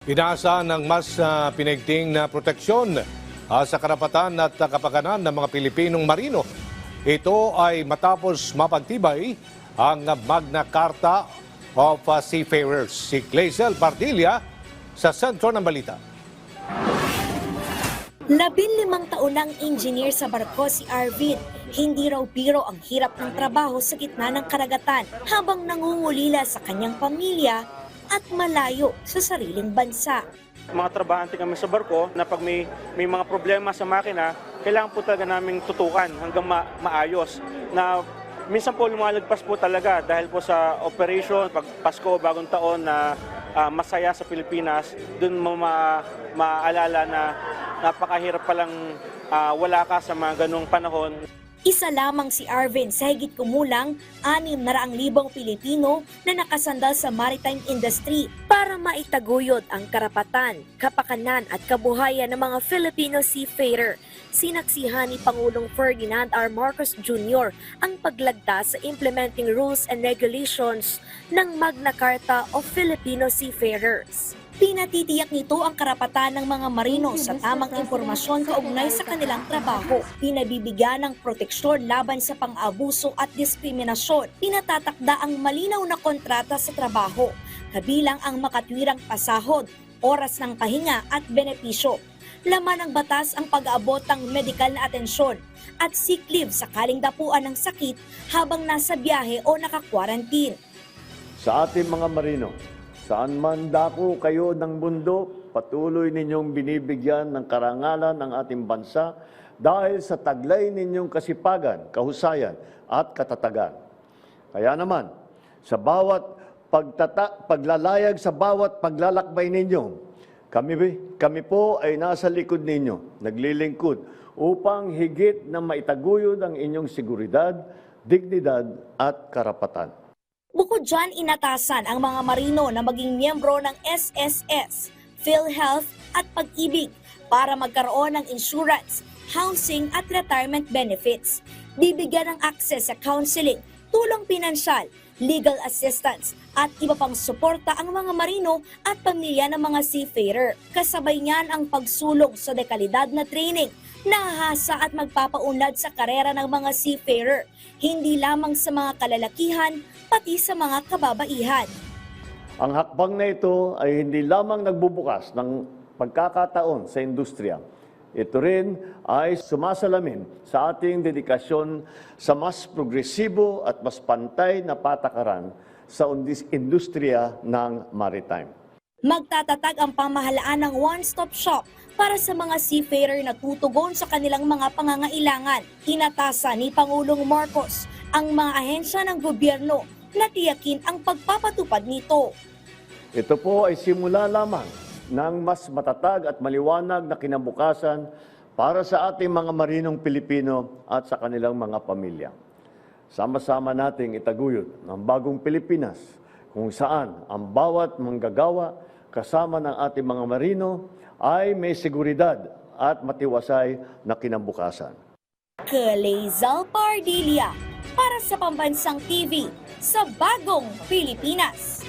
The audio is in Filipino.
Inaasahan ng mas pinigting na proteksyon sa karapatan at kapakanan ng mga Pilipinong marino. Ito ay matapos mapagtibay ang Magna Carta of Seafarers. Si Clazel Pardilla sa sentro ng balita. 15 taon ng engineer sa barko si Arvid. Hindi raw biro ang hirap ng trabaho sa gitna ng karagatan habang nangungulila sa kanyang pamilya at malayo sa sariling bansa. Mga trabahante kami sa barko na pag may mga problema sa makina, kailangan po talaga naming tutukan hanggang maayos. Na minsan po lumalagpas po talaga dahil po sa operation, pag Pasko, Bagong Taon na masaya sa Pilipinas, doon mo maalala na napakahirap palang wala ka sa mga ganong panahon. Isa lamang si Arvin sa higit kumulang 600,000 Pilipino na nakasandal sa maritime industry para maitaguyod ang karapatan, kapakanan at kabuhayan ng mga Filipino seafarer. Sinaksihan ni Pangulong Ferdinand R. Marcos Jr. ang paglagda sa implementing rules and regulations ng Magna Carta of Filipino Seafarers. Pinatitiyak nito ang karapatan ng mga marino sa tamang impormasyon kaugnay sa kanilang trabaho. Pinabibigyan ng proteksyon laban sa pang-abuso at diskriminasyon. Pinatatakda ang malinaw na kontrata sa trabaho, kabilang ang makatwirang pasahod, oras ng pahinga at benepisyo. Laman ng batas ang pag-aabot ng medikal na atensyon at sick leave sakaling dapuan ng sakit habang nasa biyahe o naka-quarantine. Sa ating mga marino, saan man dako kayo ng mundo, patuloy ninyong binibigyan ng karangalan ng ating bansa dahil sa taglay ninyong kasipagan, kahusayan at katatagan. Kaya naman, sa bawat paglalayag sa bawat paglalakbay ninyo, kami po ay nasa likod ninyo, naglilingkod upang higit na maitaguyod ang inyong seguridad, dignidad at karapatan. Bukod dyan, inatasan ang mga marino na maging miyembro ng SSS, PhilHealth at Pag-ibig para magkaroon ng insurance, housing at retirement benefits. Bibigyan ng access sa counseling, tulong pinansyal, legal assistance at iba pang suporta ang mga marino at pamilya ng mga seafarer. Kasabay niyan ang pagsulong sa dekalidad na training na hahasa at magpapaunlad sa karera ng mga seafarer, hindi lamang sa mga kalalakihan, pati sa mga kababaihan. Ang hakbang na ito ay hindi lamang nagbubukas ng pagkakataon sa industriya. Ito rin ay sumasalamin sa ating dedikasyon sa mas progresibo at mas pantay na patakaran sa industriya ng maritime. Magtatatag ang pamahalaan ng one-stop shop para sa mga seafarer na tutugon sa kanilang mga pangangailangan. Inatasan ni Pangulong Marcos ang mga ahensya ng gobyerno na tiyakin ang pagpapatupad nito. Ito po ay simula lamang ng mas matatag at maliwanag na kinabukasan para sa ating mga marinong Pilipino at sa kanilang mga pamilya. Sama-sama nating itaguyod ng bagong Pilipinas kung saan ang bawat manggagawa kasama ng ating mga marino ay may seguridad at matiwasay na kinabukasan. Clazel Pardilla para sa Pambansang TV sa Bagong Pilipinas.